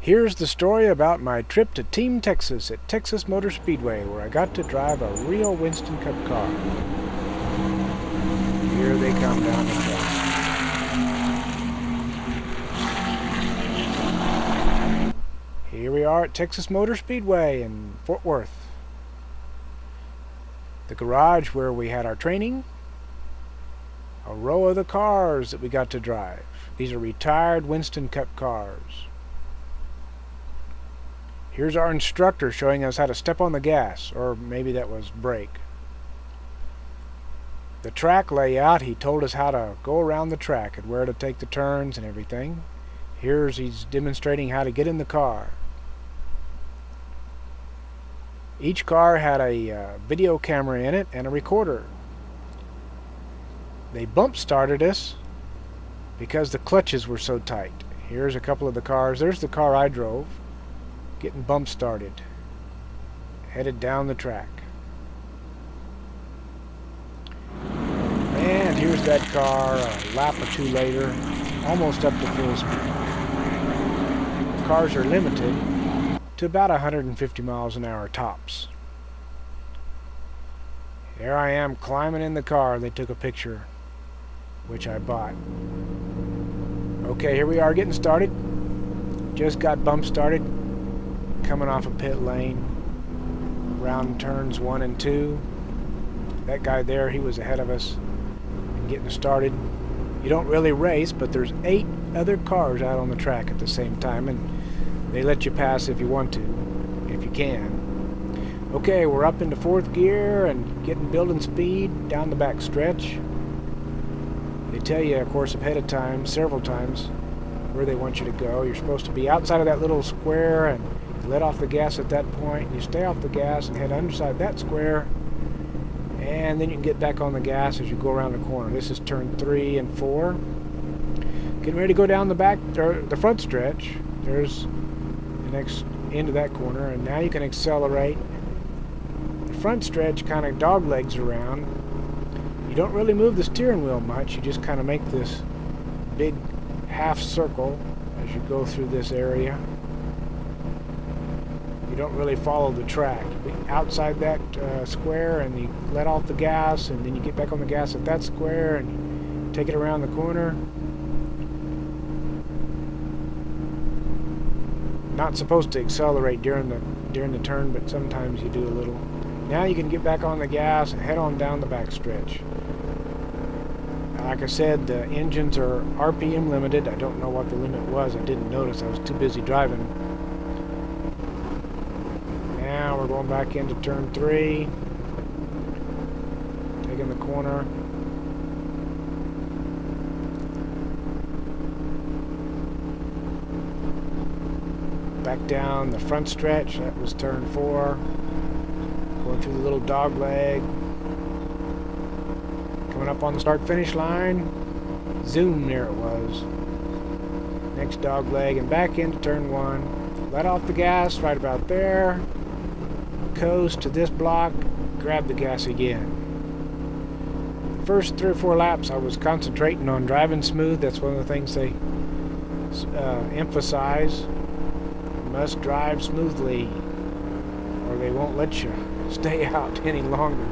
Here's the story about my trip to Team Texas at Texas Motor Speedway, where I got to drive a real Winston Cup car. Here they come down the track. Here we are at Texas Motor Speedway in Fort Worth. The garage where we had our training. A row of the cars that we got to drive. These are retired Winston Cup cars. Here's our instructor showing us how to step on the gas, or maybe that was brake. The track layout, he told us how to go around the track and where to take the turns and everything. He's demonstrating how to get in the car. Each car had a video camera in it and a recorder. They bump started us because the clutches were so tight. Here's a couple of the cars. There's the car I drove, getting bump started, headed down the track. And here's that car a lap or two later, almost up to full speed. Cars are limited to about 150 miles an hour tops. There I am climbing in the car. They took a picture, which I bought. Okay, here we are getting started. Just got bump started, coming off a pit lane, around turns 1 and 2. That guy there, he was ahead of us and getting started. You don't really race, but there's 8 other cars out on the track at the same time, and they let you pass if you want to, if you can. Okay, we're up into 4th gear and building speed down the back stretch. They tell you, of course, ahead of time, several times, where they want you to go. You're supposed to be outside of that little square and you let off the gas at that point. You stay off the gas and head underside that square, and then you can get back on the gas as you go around the corner. This is turn 3 and 4. Getting ready to go down the front stretch. There's the next end of that corner, and now you can accelerate. The front stretch kind of dog legs around. You don't really move the steering wheel much. You just kind of make this big half circle as you go through this area. You don't really follow the track. You be outside that square and you let off the gas, and then you get back on the gas at that square and you take it around the corner. Not supposed to accelerate during the turn, but sometimes you do a little. Now you can get back on the gas and head on down the back stretch. Like I said, the engines are RPM limited. I don't know what the limit was. I didn't notice. I was too busy driving. Now we're going back into turn 3. Taking the corner. Back down the front stretch. That was turn 4. Going through the little dog leg. Coming up on the start-finish line. Zoom, there it was. Next dog leg and back into turn 1. Let off the gas right about there. Coast to this block. Grab the gas again. The first 3 or 4 laps I was concentrating on driving smooth. That's one of the things they emphasize. You must drive smoothly or they won't let you stay out any longer.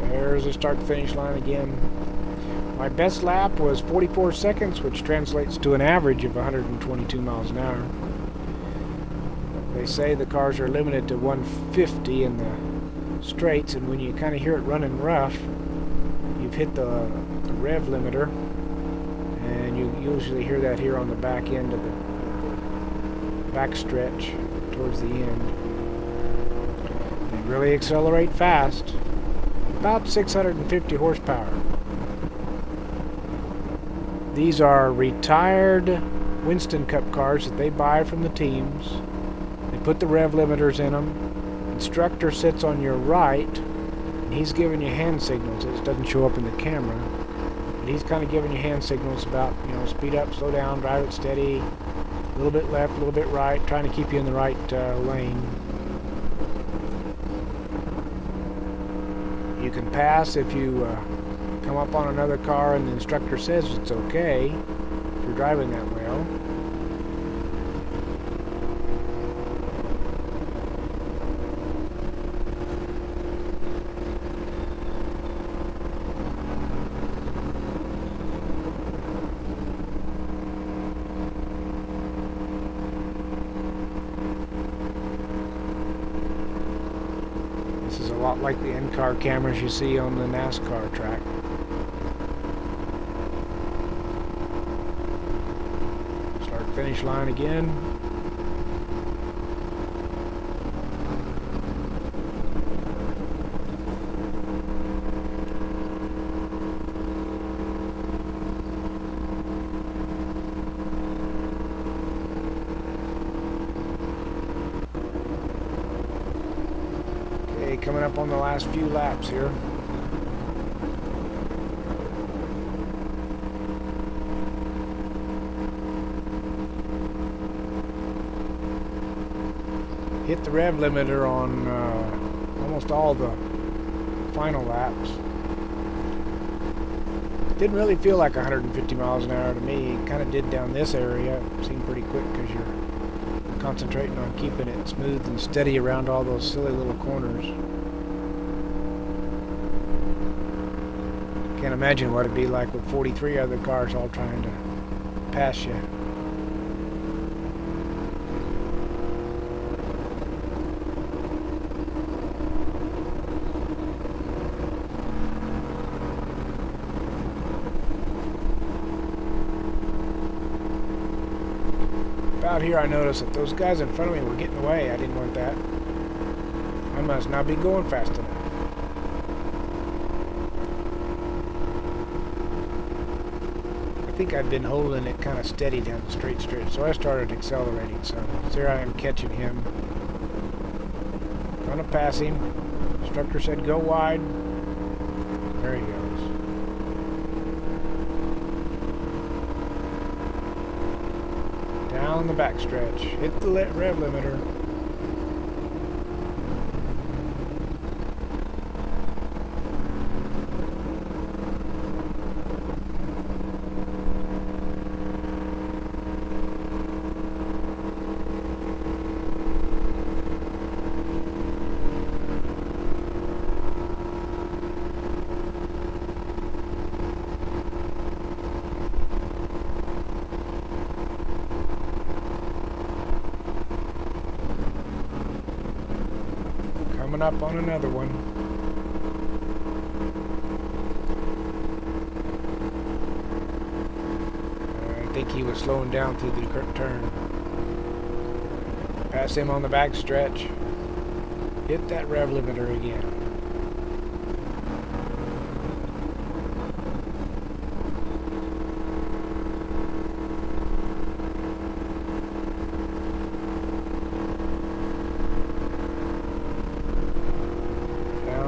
There's the start-finish line again. My best lap was 44 seconds, which translates to an average of 122 miles an hour. They say the cars are limited to 150 in the straights, and when you kind of hear it running rough, you've hit the rev limiter, and you usually hear that here on the back end of the back stretch towards the end. They really accelerate fast. About 650 horsepower. These are retired Winston Cup cars that they buy from the teams. They put the rev limiters in them. Instructor sits on your right, He's giving you hand signals. It doesn't show up in the camera, but he's kind of giving you hand signals about, you know, speed up, slow down, drive it steady, a little bit left, a little bit right, trying to keep you in the right lane. You can pass if you come up on another car and the instructor says it's okay if you're driving that well. This is a lot like the in-car cameras you see on the NASCAR track. Start finish line again. Coming up on the last few laps here. Hit the rev limiter on almost all the final laps. Didn't really feel like 150 miles an hour to me. It kind of did down this area. It seemed pretty quick because you're concentrating on keeping it smooth and steady around all those silly little corners. Can't imagine what it'd be like with 43 other cars all trying to pass you. About here I noticed that those guys in front of me were getting away. I didn't want that. I must not be going fast enough. I think I'd been holding it kind of steady down the straight stretch, so I started accelerating. So there I am catching him. Gonna pass him. Instructor said go wide. There he goes. Down the backstretch. Hit the rev limiter. Coming up on another one. I think he was slowing down through the turn. Pass him on the back stretch. Hit that rev limiter again.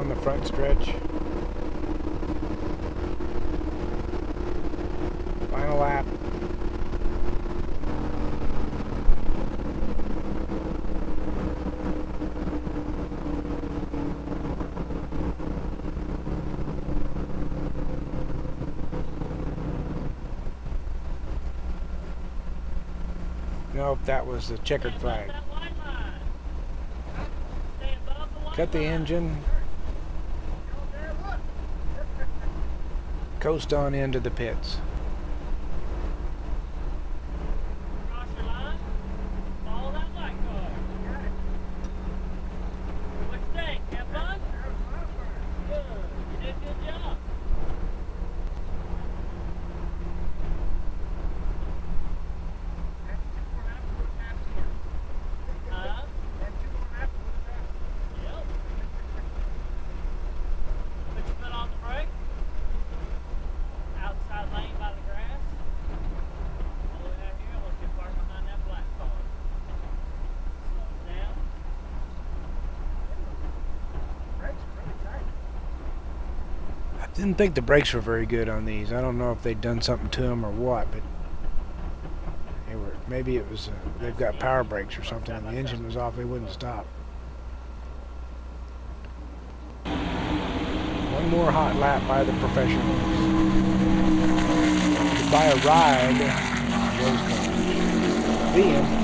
The front stretch. Final lap. Nope, that was the checkered flag. Cut the engine. Coast on into the pits. Cross your line. Follow that white car. What you think? Have fun? Good. You did a good job. Yep. Put your foot on the brake. Outside lane by Didn't think the brakes were very good on these. I don't know if they'd done something to them or what, but they were. Maybe it was they've got power brakes or something, and the engine was off. They wouldn't stop. One more hot lap by the professionals. To buy a ride, rose colours. The end.